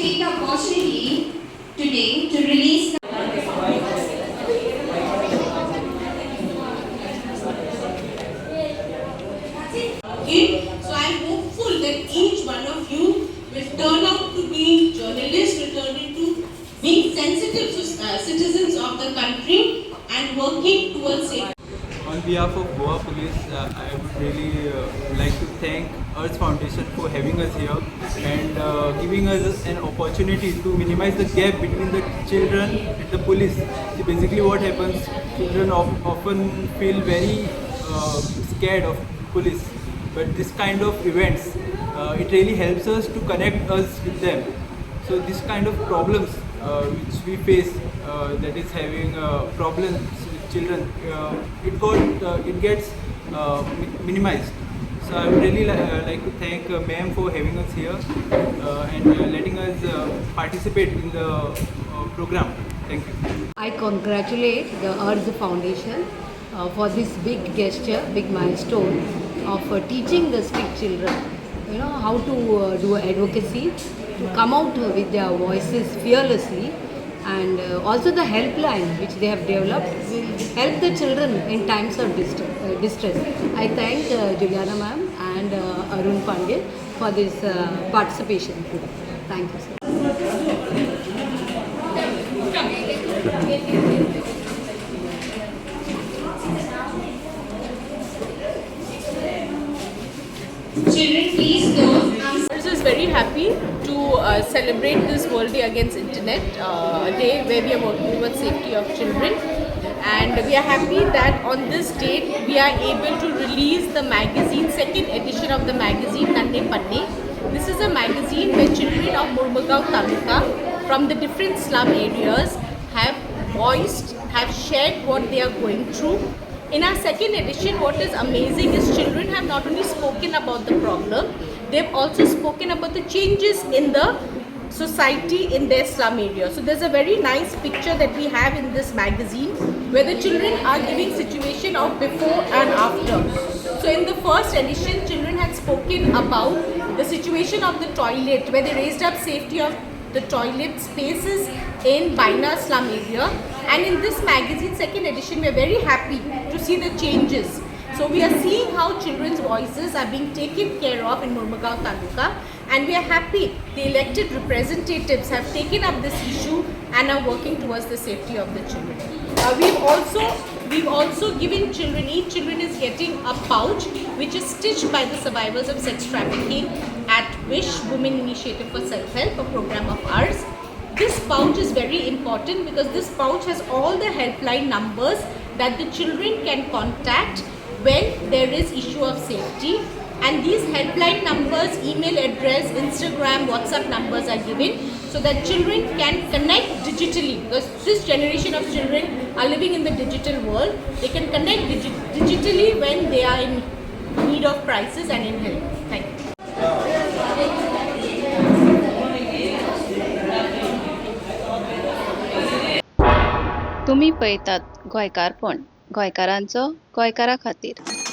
take the opportunity today to release the Okay, so I am hopeful that each one of you will turn out to be journalists, will turn into being sensitive citizens of the country and working towards it. On behalf of Goa Police, I would really like to thank Earth Foundation for having us here and giving us an opportunity to minimize the gap between the children and the police. See, basically what happens, children often feel very scared of police, but this kind of events, it really helps us to connect us with them. So this kind of problems which we face, that is having problems with children, it gets minimized. So I would really like to thank ma'am for having us here and letting us participate in the program. Thank you. I congratulate the Earth Foundation for this big gesture, big milestone of teaching the strict children, how to do advocacy, to come out with their voices fearlessly, and also the helpline which they have developed will help the children in times of distress. I thank Juliana ma'am and Arun Pandey for this participation today. Thank you, sir. children, please don't I was very happy to celebrate this World Day Against Internet, a day where we are working towards safety of children. And we are happy that on this date we are able to release the magazine, second edition of the magazine Nanne Panne. This is a magazine where children of Murmugao Taluka from the different slum areas have voiced, have shared what they are going through. In our second edition, what is amazing is children have not only spoken about the problem, they've also spoken about the changes in the society in their slum area. So there's a very nice picture that we have in this magazine where the children are giving situation of before and after. So in the first edition, children had spoken about the situation of the toilet, where they raised up safety of the toilet spaces in Baina slum area. And in this magazine, second edition, we are very happy to see the changes. So we are seeing how children's voices are being taken care of in Murmugao Taluka, and we are happy the elected representatives have taken up this issue and are working towards the safety of the children. We've also given children, each children is getting a pouch which is stitched by the survivors of sex trafficking at WISH, Women Initiative for Self-Help, a program of ours. This pouch is very important because this pouch has all the helpline numbers that the children can contact when there is issue of safety, and these helpline numbers, email address, Instagram, WhatsApp numbers are given so that children can connect digitally, because this generation of children are living in the digital world. They can connect digitally when they are in need of crisis and in help. Thank you. तुम्ही पळयतात गोंयकारपण, गोंयकारांचो गोंयकारा खातीर.